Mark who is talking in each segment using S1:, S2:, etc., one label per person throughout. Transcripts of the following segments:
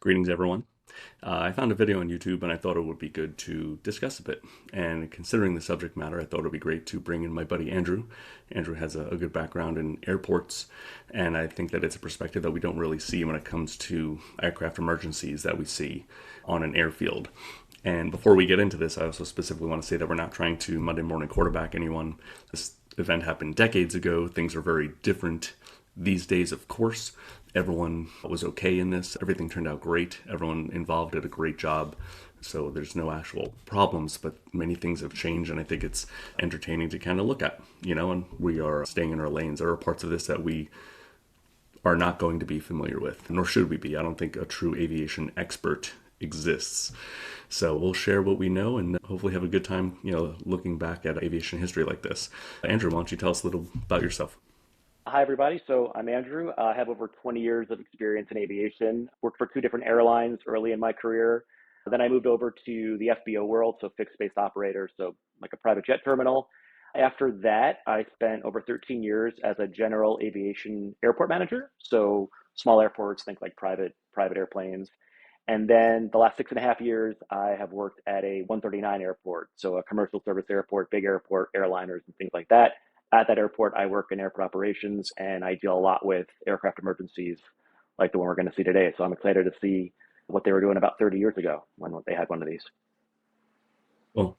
S1: Greetings, everyone. I found a video on YouTube and I thought it would be good to discuss a bit. And considering the subject matter, I thought it would be great to bring in my buddy Andrew. Andrew has a good background in airports, and I think that it's a perspective that we don't really see when it comes to aircraft emergencies that we see on an airfield. And before we get into this, I also specifically want to say that we're not trying to Monday morning quarterback anyone. This event happened decades ago. Things are very different these days, of course. Everyone was okay in this. Everything turned out great. Everyone involved did a great job. So there's no actual problems, but many things have changed, and I think it's entertaining to kind of look at, and we are staying in our lanes. There are parts of this that we are not going to be familiar with, nor should we be. I don't think a true aviation expert exists. So we'll share what we know and hopefully have a good time, looking back at aviation history like this. Andrew, why don't you tell us a little about yourself?
S2: Hi, everybody. So I'm Andrew. I have over 20 years of experience in aviation. Worked for two different airlines early in my career. Then I moved over to the FBO world, so fixed base operator, so like a private jet terminal. After that, I spent over 13 years as a general aviation airport manager, so small airports, think like private airplanes. And then the last 6.5 years, I have worked at a 139 airport, so a commercial service airport, big airport, airliners, and things like that. At that airport, I work in airport operations and I deal a lot with aircraft emergencies like the one we're going to see today. So I'm excited to see what they were doing about 30 years ago when they had one of these.
S1: Well,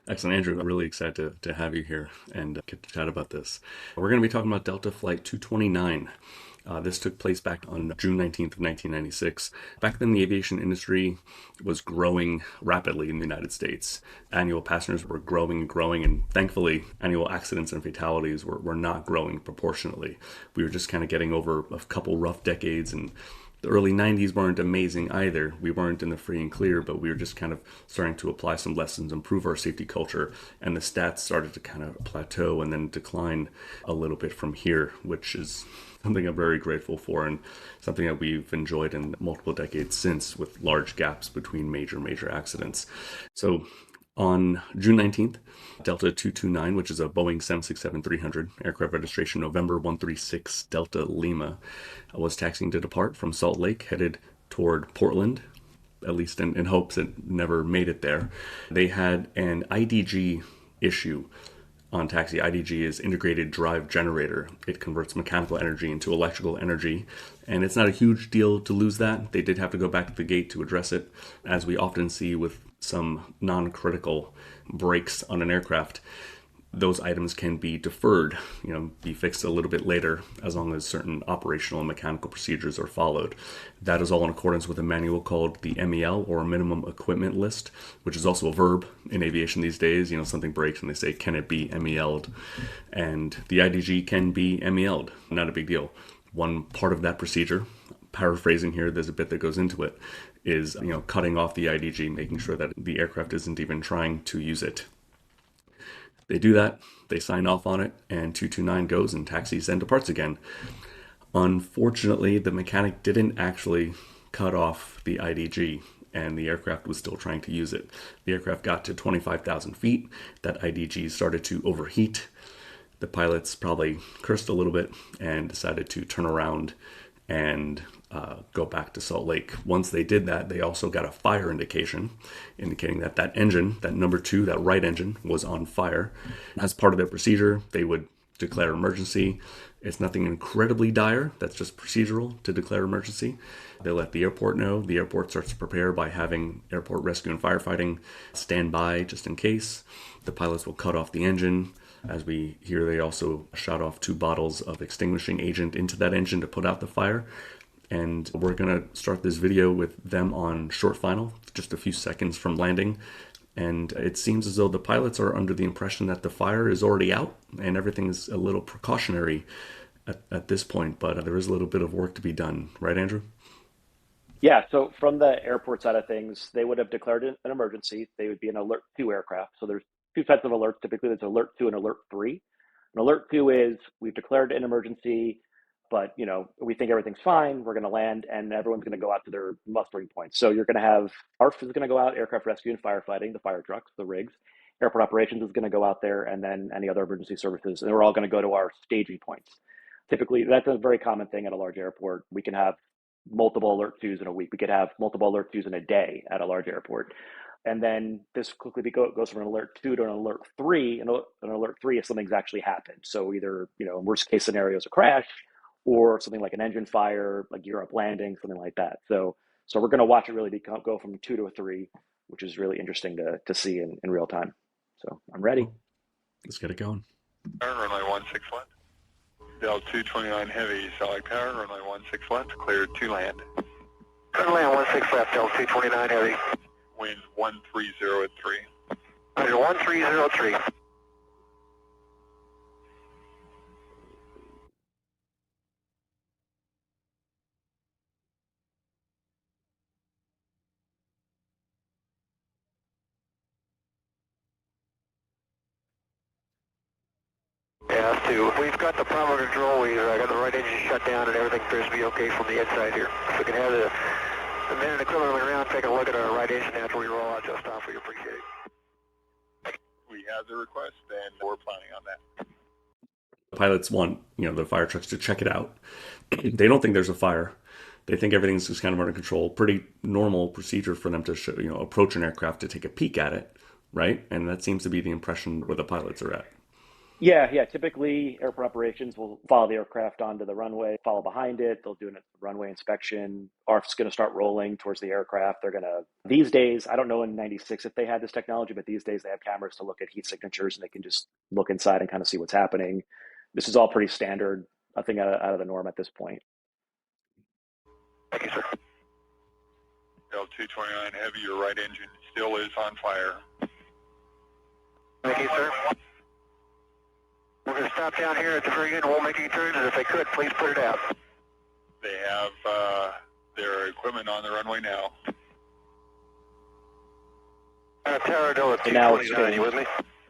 S1: excellent, Andrew. I'm really excited to have you here and get to chat about this. We're going to be talking about Delta Flight 229. This took place back on June 19th of 1996. Back then, the aviation industry was growing rapidly in the United States. Annual passengers were growing and growing, and thankfully, annual accidents and fatalities were not growing proportionately. We were just kind of getting over a couple rough decades, and the early 90s weren't amazing either. We weren't in the free and clear, but we were just kind of starting to apply some lessons, improve our safety culture, and the stats started to kind of plateau and then decline a little bit from here, which is something I'm very grateful for and something that we've enjoyed in multiple decades since, with large gaps between major accidents. So on June 19th, Delta 229, which is a Boeing 767-300 aircraft registration November 136 Delta Lima, was taxiing to depart from Salt Lake, headed toward Portland, at least in hopes it never made it there. They had an IDG issue on taxi. IDG is integrated drive generator. It converts mechanical energy into electrical energy, and it's not a huge deal to lose that. They did have to go back to the gate to address it, as we often see with some non-critical breaks on an aircraft. Those items can be deferred, be fixed a little bit later, as long as certain operational and mechanical procedures are followed. That is all in accordance with a manual called the MEL, or Minimum Equipment List, which is also a verb in aviation these days. Something breaks and they say, can it be MEL'd? And the IDG can be MEL'd, not a big deal. One part of that procedure, paraphrasing here, there's a bit that goes into it, is cutting off the IDG, making sure that the aircraft isn't even trying to use it. They do that, they sign off on it, and 229 goes and taxis and departs again. Unfortunately, the mechanic didn't actually cut off the IDG, and the aircraft was still trying to use it. The aircraft got to 25,000 feet. That IDG started to overheat. The pilots probably cursed a little bit and decided to turn around and go back to Salt Lake. Once they did that, they also got a fire indication, indicating that that engine, that number two, that right engine, was on fire. As part of their procedure, they would declare emergency. It's nothing incredibly dire. That's just procedural to declare emergency. They let the airport know. The airport starts to prepare by having airport rescue and firefighting stand by just in case. The pilots will cut off the engine. As we hear, they also shot off 2 bottles of extinguishing agent into that engine to put out the fire. And we're going to start this video with them on short final, just a few seconds from landing. And it seems as though the pilots are under the impression that the fire is already out and everything is a little precautionary at this point, but there is a little bit of work to be done. Right, Andrew?
S2: Yeah, so from the airport side of things, they would have declared an emergency. They would be an alert 2 aircraft. So there's two types of alerts. Typically, there's alert 2 and alert 3. An alert 2 is we've declared an emergency, but we think everything's fine. We're going to land, and everyone's going to go out to their mustering points. So you're going to have ARF is going to go out, aircraft rescue and firefighting, the fire trucks, the rigs. Airport operations is going to go out there, and then any other emergency services, and we're all going to go to our staging points. Typically, that's a very common thing at a large airport. We can have multiple alert queues in a week. We could have multiple alert queues in a day at a large airport. And then this quickly goes from an alert two to an alert three. And an alert three if something's actually happened. So either, worst case scenarios, a crash, or something like an engine fire, like Europe landing, something like that. So we're going to watch it really go from two to a three, which is really interesting to see in real time. So I'm ready.
S1: Well, let's get it going.
S3: Runway 16 left. Del 229 heavy, solid power, runway 16 left, cleared to land.
S4: Runway 16 left, Del 229 heavy.
S3: Wind 130 at 3.
S4: Roger, 1303. Yeah, us too. We've got the power control. We've got the right engine shut down and everything appears to be okay from the inside here. If we can have the men and equipment around taking a look at our right engine after we roll out just off, we appreciate it.
S3: We have the request and we're planning on that.
S1: Pilots want, the fire trucks to check it out. They don't think there's a fire. They think everything's just kind of under control. Pretty normal procedure for them to approach an aircraft to take a peek at it, right? And that seems to be the impression where the pilots are at.
S2: Yeah. Typically, airport operations will follow the aircraft onto the runway, follow behind it. They'll do a runway inspection. ARF's going to start rolling towards the aircraft. These days, I don't know in 96 if they had this technology, but these days they have cameras to look at heat signatures and they can just look inside and kind of see what's happening. This is all pretty standard, nothing out of the norm at this point.
S4: Thank you, sir.
S3: Del 229 heavy, your right engine still is on fire.
S4: Thank you, sir. We're going to stop down here at the very end. We'll make any turns, and if they could, please put it out.
S3: They have their equipment on the runway now.
S4: Tower Del 229, you with me?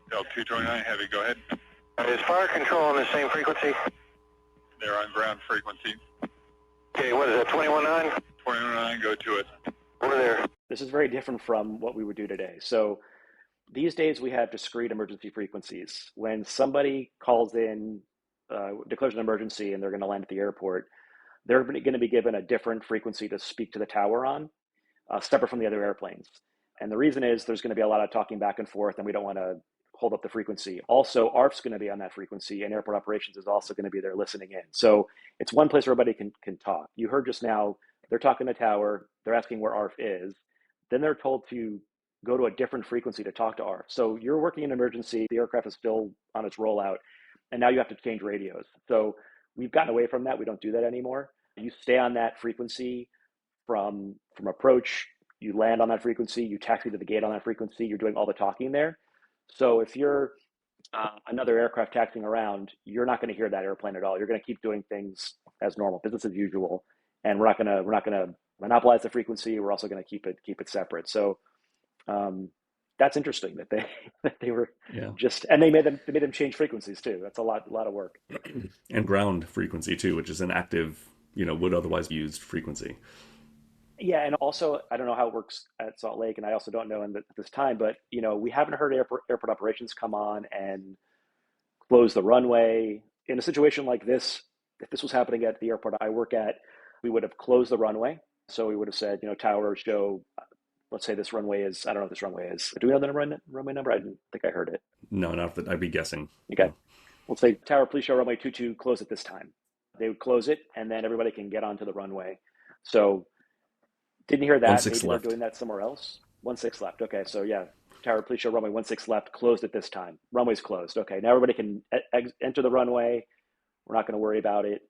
S3: Del 229 heavy, go ahead.
S4: Is fire control on the same frequency?
S3: They're on ground frequency.
S4: Okay, what is that, 21.9?
S3: 219, go to it.
S4: We're there.
S2: This is very different from what we would do today. So these days we have discrete emergency frequencies. When somebody calls in, declares an emergency and they're going to land at the airport, they're going to be given a different frequency to speak to the tower on, separate from the other airplanes. And the reason is there's going to be a lot of talking back and forth and we don't want to hold up the frequency. Also, ARF's going to be on that frequency and airport operations is also going to be there listening in. So it's one place where everybody can talk. You heard just now, they're talking to tower, they're asking where ARF is. Then they're told to go to a different frequency to talk to ARF. So you're working in emergency, the aircraft is still on its rollout, and now you have to change radios. So we've gotten away from that. We don't do that anymore. You stay on that frequency from approach, you land on that frequency, you taxi to the gate on that frequency, you're doing all the talking there. So if you're another aircraft taxiing around, you're not going to hear that airplane at all. You're going to keep doing things as normal, business as usual, and we're not going to monopolize the frequency. We're also going to keep it separate. So that's interesting that they were just, and they made them change frequencies too. That's a lot of work.
S1: And ground frequency too, which is an active, would otherwise be used frequency.
S2: Yeah, and also I don't know how it works at Salt Lake, and I also don't know at this time, but we haven't heard airport operations come on and close the runway in a situation like this. If this was happening at the airport I work at, we would have closed the runway. So we would have said, tower show. Let's say this runway is. I don't know what this runway is. Do we know the runway number? I didn't think I heard it.
S1: No, not that I'd be guessing.
S2: Okay,
S1: No.
S2: let's say tower, please show runway 22 close at this time. They would close it, and then everybody can get onto the runway. So. Didn't hear that.
S1: 16
S2: Maybe
S1: left.
S2: They're doing that somewhere else. 16 left. Okay, so yeah, tower, please show runway 16 left. Closed at this time. Runway's closed. Okay, now everybody can enter the runway. We're not going to worry about it.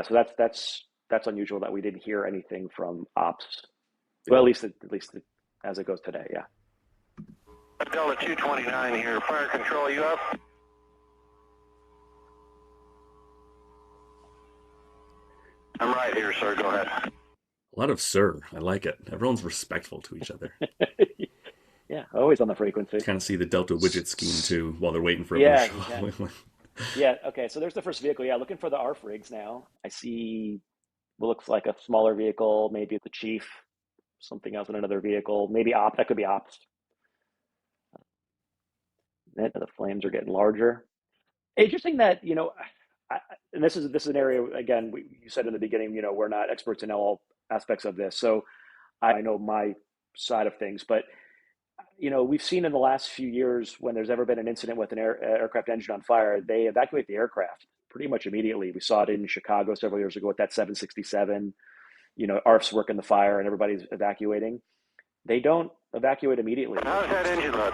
S2: So that's unusual that we didn't hear anything from ops. Well, at least as it goes today. Yeah.
S4: Delta 229 here. Fire control, you up? I'm right here, sir. Go ahead.
S1: A lot of sir. I like it. Everyone's respectful to each other.
S2: Yeah, always on the frequency.
S1: Kind of see the Delta widget scheme too while they're waiting for
S2: Yeah,
S1: everyone to show up.
S2: Yeah. Okay, so there's the first vehicle. Yeah, looking for the ARF rigs now. I see what looks like a smaller vehicle, maybe the chief, something else in another vehicle, maybe ops. That could be ops. The flames are getting larger. Interesting that and this is an area, again, you said in the beginning, we're not experts in all aspects of this. So I know my side of things, but we've seen in the last few years when there's ever been an incident with an aircraft engine on fire, they evacuate the aircraft pretty much immediately. We saw it in Chicago several years ago with that 767. ARF's working the fire and everybody's evacuating. They don't evacuate immediately.
S4: How's that engine look?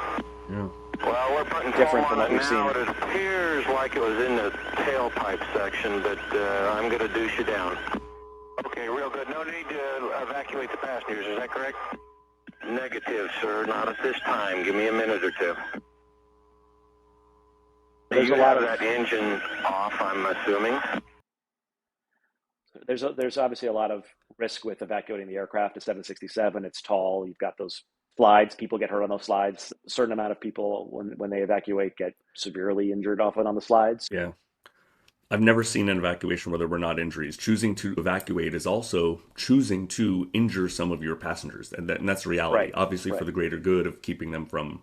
S1: Yeah.
S4: Well, we're putting
S2: Different
S4: foam
S2: from
S4: on
S2: what
S4: it
S2: we've seen.
S4: now. It appears like it was in the tailpipe section, but I'm going to douche you down. Okay, real good. No need to evacuate the passengers, is that correct? Negative, sir. Not at this time. Give me a minute or two.
S2: There's
S4: You
S2: a lot
S4: have
S2: of
S4: that engine off, I'm assuming.
S2: there's obviously a lot of risk with evacuating the aircraft. A 767, it's tall. You've got those slides. People get hurt on those slides. A certain amount of people, when they evacuate, get severely injured often on the slides.
S1: Yeah. I've never seen an evacuation where there were not injuries. Choosing to evacuate is also choosing to injure some of your passengers. And that's reality,
S2: Right.
S1: obviously, for
S2: Right.
S1: the greater good of keeping them from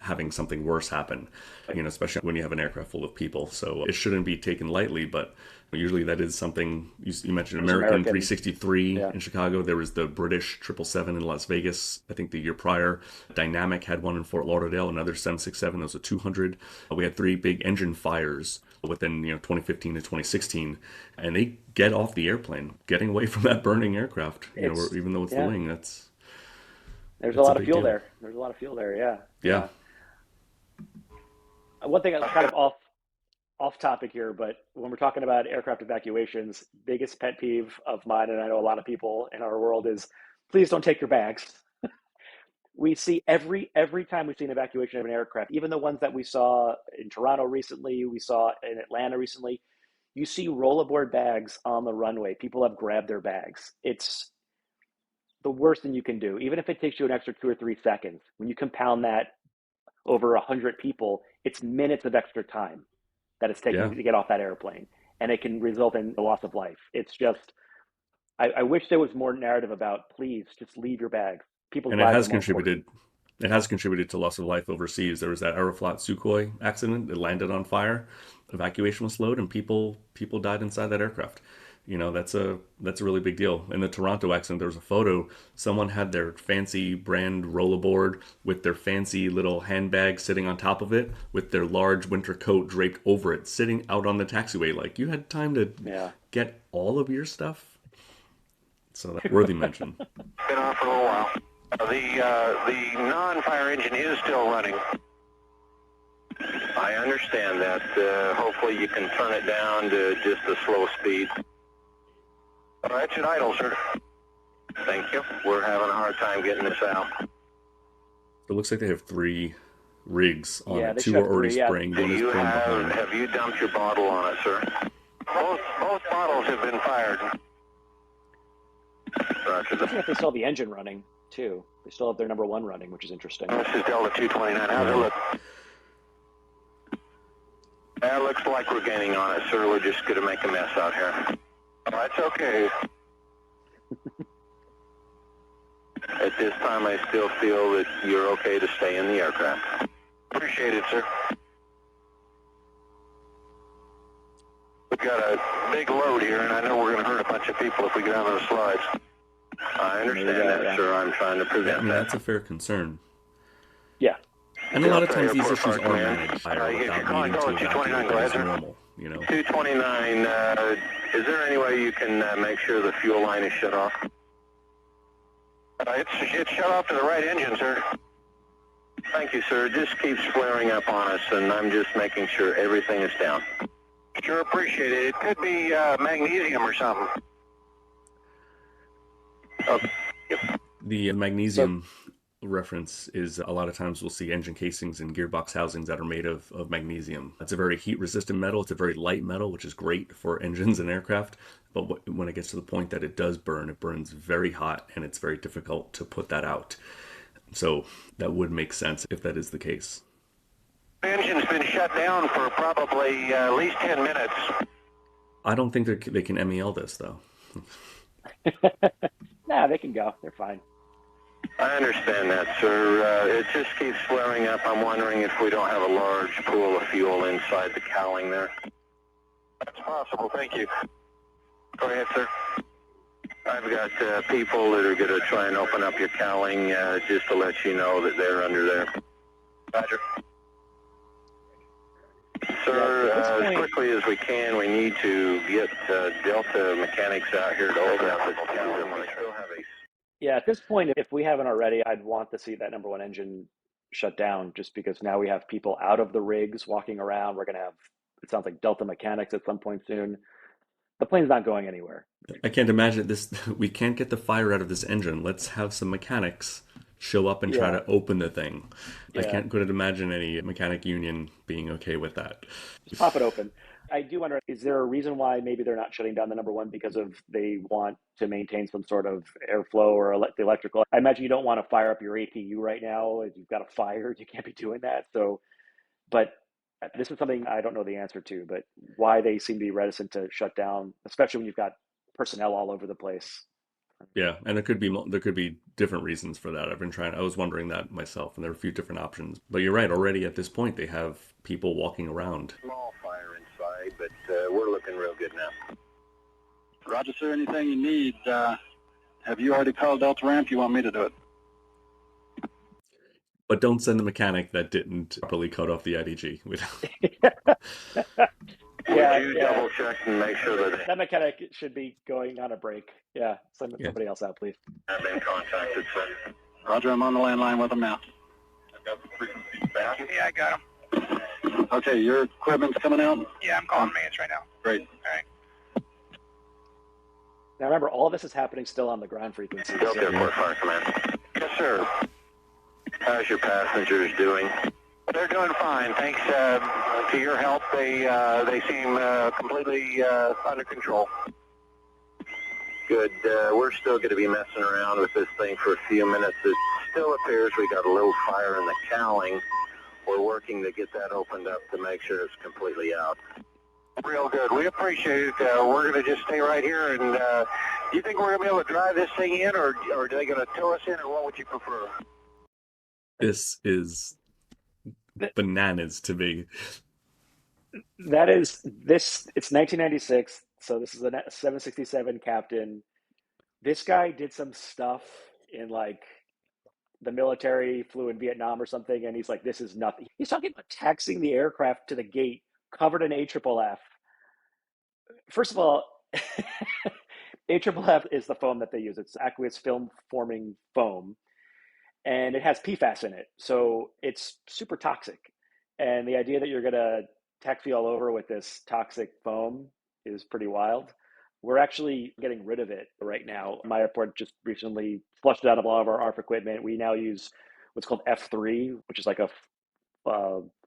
S1: having something worse happen, especially when you have an aircraft full of people. So it shouldn't be taken lightly, but usually that is something. You mentioned American 363
S2: Yeah.
S1: in Chicago. There was the British 777 in Las Vegas, I think the year prior. Dynamic had one in Fort Lauderdale, another 767. That was a 200. We had 3 big engine fires within 2015 to 2016, and they get off the airplane, getting away from that burning aircraft. Even though it's the wing,
S2: there's a
S1: it's a
S2: lot of
S1: big
S2: fuel
S1: deal.
S2: there. There's a lot of fuel there. Yeah.
S1: Yeah.
S2: One thing kind of off topic here, but when we're talking about aircraft evacuations, biggest pet peeve of mine, and I know a lot of people in our world, is please don't take your bags. We see every time we see an evacuation of an aircraft, even the ones that we saw in Toronto recently, we saw in Atlanta recently, you see rollaboard bags on the runway. People have grabbed their bags. It's the worst thing you can do, even if it takes you an extra 2 or 3 seconds. When you compound that over 100 people, it's minutes of extra time that it's taking
S1: Yeah.
S2: to get off that airplane, and it can result in the loss of life. It's just, I wish there was more narrative about, please just leave your bags. People's
S1: And it
S2: lives are
S1: has
S2: more important.
S1: contributed. It has contributed to loss of life overseas. There was that Aeroflot Sukhoi accident. It landed on fire. Evacuation was slowed, and people died inside that aircraft. That's a really big deal. In the Toronto accident, there was a photo. Someone had their fancy brand rollerboard with their fancy little handbag sitting on top of it, with their large winter coat draped over it, sitting out on the taxiway. Like, you had time to
S2: Yeah.
S1: get all of your stuff. So that's worthy mention.
S4: Been on for a little while. The non-fire engine is still running. I understand that. Hopefully you can turn it down to just a slow speed. All right, it's at idle, sir. Thank you. We're having a hard time getting this out.
S1: It looks like they have 3 rigs on
S2: Yeah,
S1: it.
S2: they
S1: 2
S2: should
S1: are
S2: have
S1: already
S2: 3, yeah.
S1: spraying.
S4: Do
S1: One is
S4: you
S1: prone behind.
S4: have you dumped your bottle on it, sir? Both bottles have been fired. Roger
S2: Interesting
S4: that.
S2: if they still have the engine running too. They still have their number 1 running, which is interesting.
S4: This is Delta 229. How's it look? It looks like we're gaining on it, sir. We're just going to make a mess out here. That's okay. At this time, I still feel that you're okay to stay in the aircraft. Appreciate it, sir. We've got a big load here, and I know we're going to hurt a bunch of people if we get on those slides. I understand that,
S2: yeah.
S4: sir. I'm trying to prevent that.
S1: That's a fair concern.
S2: Yeah.
S1: And a lot of times these
S4: Airport
S1: issues are
S4: Command.
S1: managed by
S4: If you're
S1: without
S4: calling
S1: needing to
S4: Delta 229,
S1: evacuate
S4: go
S1: them
S4: ahead,
S1: as
S4: sir.
S1: normal.
S4: 229, is there any way you can make sure the fuel line is shut off? It's shut off to the right engine, sir. Thank you, sir. It just keeps flaring up on us, and I'm just making sure everything is down. Sure appreciate it. It could be magnesium or something. Okay. Yep.
S1: The magnesium reference is a lot of times we'll see engine casings and gearbox housings that are made of magnesium. It's a very heat resistant metal. It's a very light metal, which is great for engines and aircraft. But when it gets to the point that it does burn, it burns very hot, and it's very difficult to put that out. So that would make sense if that is the case.
S4: The engine's been shut down for probably at least 10 minutes.
S1: I don't think they can MEL this, though.
S2: Nah, they can go. They're fine.
S4: I understand that, sir. It just keeps flaring up. I'm wondering if we don't have a large pool of fuel inside the cowling there. That's possible, thank you. Go ahead, sir. I've got people that are going to try and open up your cowling just to let you know that they're under there. Roger. Sir, as quickly as we can, we need to get Delta mechanics out here to open up this cowling. We still have a...
S2: Yeah, at this point, if we haven't already, I'd want to see that number one engine shut down just because now we have people out of the rigs walking around. We're going to have, it sounds like Delta mechanics at some point soon. The plane's not going anywhere.
S1: I can't imagine this. We can't get the fire out of this engine. Let's have some mechanics show up and try
S2: Yeah,
S1: to open the thing. I
S2: yeah.
S1: couldn't imagine any mechanic union being okay with that.
S2: Just pop it open. I do wonder, is there a reason why maybe they're not shutting down the number one because of they want to maintain some sort of airflow or the electrical? I imagine you don't want to fire up your APU right now. If you've got a fire, you can't be doing that. So, but this is something I don't know the answer to, but why they seem to be reticent to shut down, especially when you've got personnel all over the place.
S1: Yeah, and there could be different reasons for that. I was wondering that myself, and there are a few different options. But you're right. Already at this point, they have people walking around.
S4: Small fire inside, but we're looking real good now.
S5: Roger, sir. Anything you need. Have you already called Delta Ramp? You want me to do it?
S1: But don't send the mechanic that didn't properly cut off the IDG.
S2: Yeah,
S4: Would you
S2: yeah.
S4: double check and make sure that they
S2: That mechanic should be going on a break. Yeah, send
S1: Yeah.
S2: somebody else out, please.
S4: have been contacted, sir?
S5: Roger, I'm on the landline with them now.
S4: I've got the frequency back.
S5: Yeah, I got them. Okay, your equipment's coming out? Yeah, I'm calling maintenance right now. Great. All right.
S2: Now remember, all this is happening still on the ground frequency.
S4: Delta Airport Fire Command. Yes, sir. How's your passengers doing? They're doing fine. Thanks to your help, they seem completely under control. Good. We're still going to be messing around with this thing for a few minutes. It still appears we got a little fire in the cowling. We're working to get that opened up to make sure it's completely out. Real good. We appreciate it. We're going to just stay right here. And do you think we're going to be able to drive this thing in, or are they going to tow us in, or what would you prefer?
S1: This is bananas to me.
S2: That is this. It's 1996, so this is a 767 captain. This guy did some stuff in like the military, flew in Vietnam or something, and he's like, "This is nothing." He's talking about taxiing the aircraft to the gate covered in AFFF. First of all, AFFF is the foam that they use. It's aqueous film forming foam, and it has PFAS in it, so it's super toxic. And the idea that you're going to taxi all over with this toxic foam is pretty wild. We're actually getting rid of it right now. My airport just recently flushed it out of all of our ARF equipment. We now use what's called F3, which is like a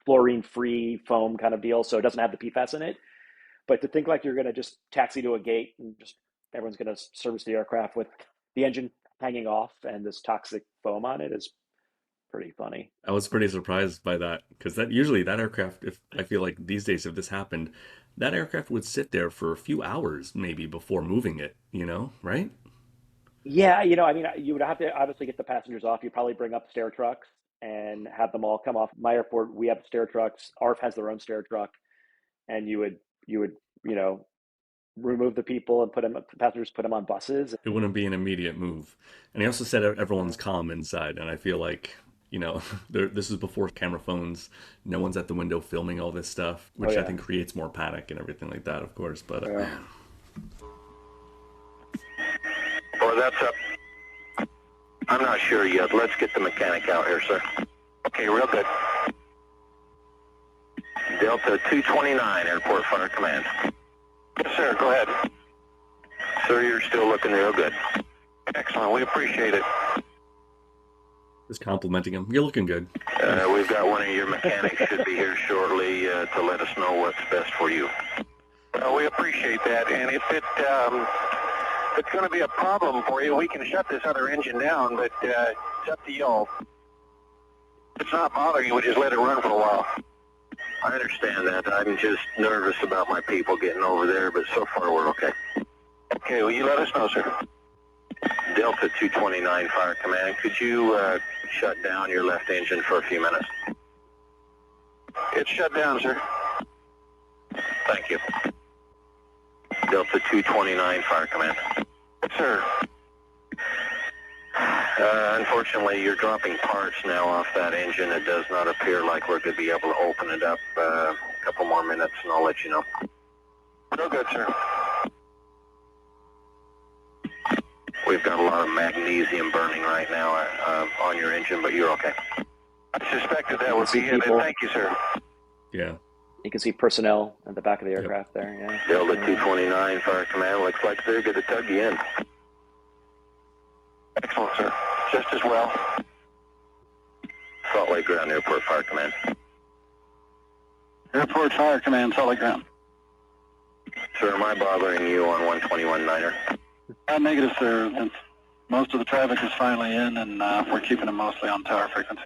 S2: fluorine-free foam kind of deal, so it doesn't have the PFAS in it. But to think like you're going to just taxi to a gate and just everyone's going to service the aircraft with the engine hanging off and this toxic foam on it is pretty funny.
S1: I was pretty surprised by that because that usually that aircraft, if I feel like these days if this happened, that aircraft would sit there for a few hours maybe before moving it, right?
S2: Yeah, I mean, you would have to obviously get the passengers off. You probably bring up stair trucks and have them all come off. My airport, we have stair trucks. ARF has their own stair truck, and you would, you know, remove the people and passengers, put them on buses.
S1: It wouldn't be an immediate move. And he also said everyone's calm inside, and I feel like, this is before camera phones. No one's at the window filming all this stuff,
S2: Oh
S1: which I
S2: yeah,
S1: think creates more panic and everything like that, of course. But
S2: yeah.
S4: Or that's up. I'm not sure yet. Let's get the mechanic out here, sir. Okay, real good. Delta 229, Airport Fire Command. Yes, sir. Go ahead. Sir, you're still looking real good. Excellent. We appreciate it.
S1: just complimenting him. You're looking good.
S4: We've got one of your mechanics should be here shortly to let us know what's best for you. Well, we appreciate that, and if it's going to be a problem for you, we can shut this other engine down, but it's up to y'all. If it's not bothering you, we just let it run for a while. I understand that. I'm just nervous about my people getting over there, but so far we're okay. Okay, well, you let us know, sir. Delta 229 Fire Command, could you shut down your left engine for a few minutes? It's shut down, sir. Thank you. Delta 229, Fire Command.
S3: Yes, sir.
S4: Unfortunately, you're dropping parts now off that engine. It does not appear like we're going to be able to open it up. A couple more minutes and I'll let you know.
S3: No good, sir.
S4: We've got a lot of magnesium burning right now on your engine, but you're okay.
S3: I suspected that would be it.
S2: People.
S3: Thank you, sir.
S1: Yeah.
S2: You can see personnel at the back of the aircraft there. Yeah.
S4: Delta 229, Fire Command. Looks like they're going to tug you in.
S3: Excellent, sir. Just as well.
S4: Salt Lake Ground Airport, Fire Command.
S5: Airport Fire Command, Salt Lake Ground.
S4: Sir, am I bothering you on 121 Niner?
S5: Negative, sir. Since most of the traffic is finally in, and we're keeping them mostly on tower frequency.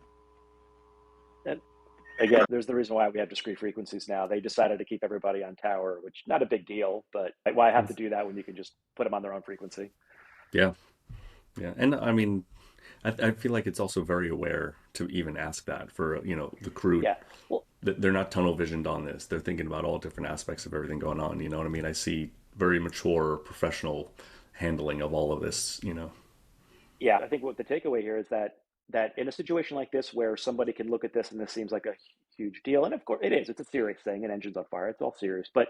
S2: Again, there's the reason why we have discrete frequencies now. They decided to keep everybody on tower, which not a big deal, but why have to do that when you can just put them on their own frequency?
S1: Yeah. Yeah. And I mean, I feel like it's also very aware to even ask that for, the crew.
S2: Yeah. Well,
S1: They're not tunnel visioned on this. They're thinking about all different aspects of everything going on. You know what I mean? I see very mature, professional handling of all of this,
S2: yeah, I think what the takeaway here is that in a situation like this where somebody can look at this and this seems like a huge deal, and of course it is, it's a serious thing, an engine's on fire, it's all serious, but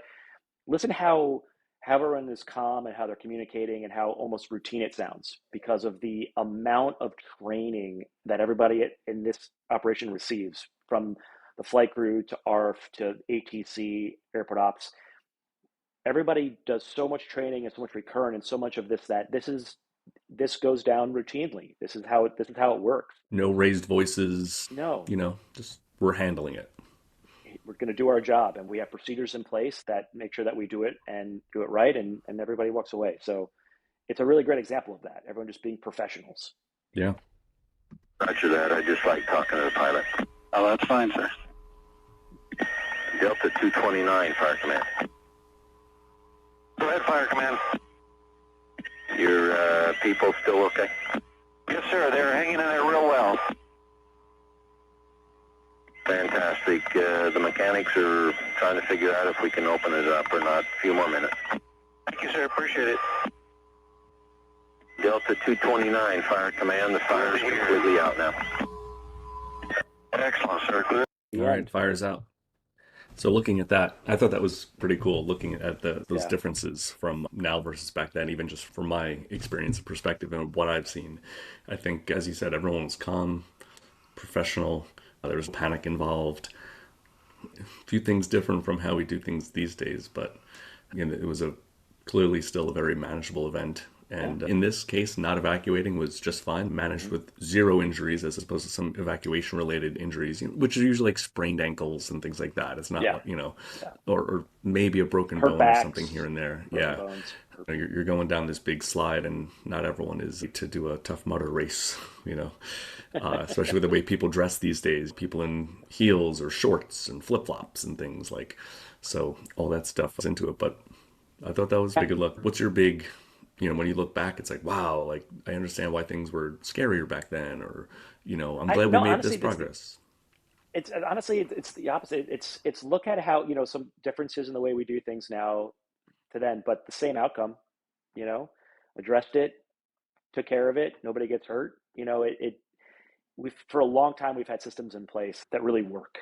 S2: listen how everyone is calm and how they're communicating and how almost routine it sounds because of the amount of training that everybody in this operation receives, from the flight crew to ARF to ATC, airport ops. Everybody does so much training and so much recurrent and so much of this goes down routinely. This is how it works.
S1: no raised voices,
S2: No,
S1: just we're handling it.
S2: we're going to do our job, and we have procedures in place that make sure that we do it and do it right, and everybody walks away. So it's a really great example of that. Everyone just being professionals.
S1: Yeah.
S4: Roger that. I just like talking to the pilot.
S5: Oh, that's fine, sir.
S4: Delta 229, Fire Command.
S3: Go ahead, Fire Command.
S4: Your people still okay?
S3: Yes, sir. They're hanging in there real well.
S4: Fantastic. The mechanics are trying to figure out if we can open it up or not. A few more minutes.
S3: Thank you, sir. Appreciate it.
S4: Delta 229, Fire Command. The fire is completely out now.
S3: Excellent, sir. Good.
S1: All right, fire's out. So looking at that, I thought that was pretty cool, looking at those differences from now versus back then, even just from my experience and perspective and what I've seen. I think, as you said, everyone was calm, professional. There was panic involved. A few things different from how we do things these days, but again, it was clearly still a very manageable event. And in this case, not evacuating was just fine, managed with zero injuries as opposed to some evacuation-related injuries, which are usually like sprained ankles and things like that. It's not, or maybe a broken
S2: Hurt
S1: bone
S2: backs,
S1: or something here and there. Yeah.
S2: bones.
S1: You're going down this big slide, and not everyone is to do a Tough Mudder race, especially with the way people dress these days. People in heels or shorts and flip-flops and things like, so all that stuff is into it. But I thought that was a good look. What's your big... when you look back, it's like, wow, like I understand why things were scarier back then, or, I'm glad we made this progress.
S2: It's honestly, it's the opposite. It's look at how, some differences in the way we do things now to then, but the same outcome, addressed it, took care of it. Nobody gets hurt. We've, for a long time, we've had systems in place that really work.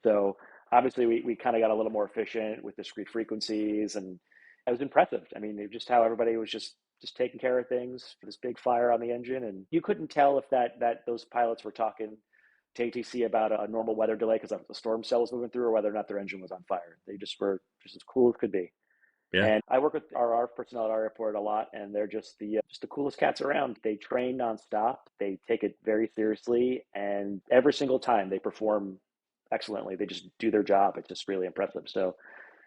S2: So obviously we kind of got a little more efficient with discrete frequencies, and it was impressive. I mean, just how everybody was just taking care of things for this big fire on the engine. And you couldn't tell if that those pilots were talking to ATC about a normal weather delay because the storm cell was moving through, or whether or not their engine was on fire. They just were just as cool as could be.
S1: Yeah.
S2: And I work with our personnel at our airport a lot, and they're just the coolest cats around. They train nonstop. They take it very seriously, and every single time they perform excellently. They just do their job. It's just really impressive. So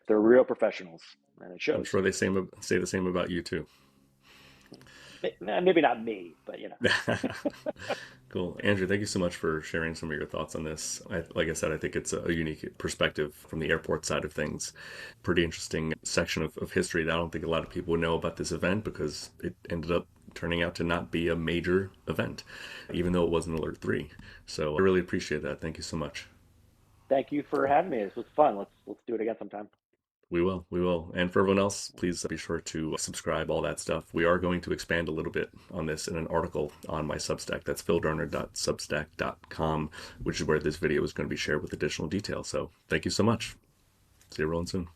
S2: they're real professionals, and it shows.
S1: I'm sure they say the same about you too.
S2: Maybe not me, but
S1: Cool. Andrew, thank you so much for sharing some of your thoughts on this. Like I said, I think it's a unique perspective from the airport side of things. Pretty interesting section of history that I don't think a lot of people would know about this event, because it ended up turning out to not be a major event, even though it was an Alert 3. So I really appreciate that. Thank you so much.
S2: Thank you for having me. This was fun. Let's do it again sometime.
S1: We will. We will. And for everyone else, please be sure to subscribe, all that stuff. We are going to expand a little bit on this in an article on my Substack. That's phildarner.substack.com, which is where this video is going to be shared with additional details. So thank you so much. See you rolling soon.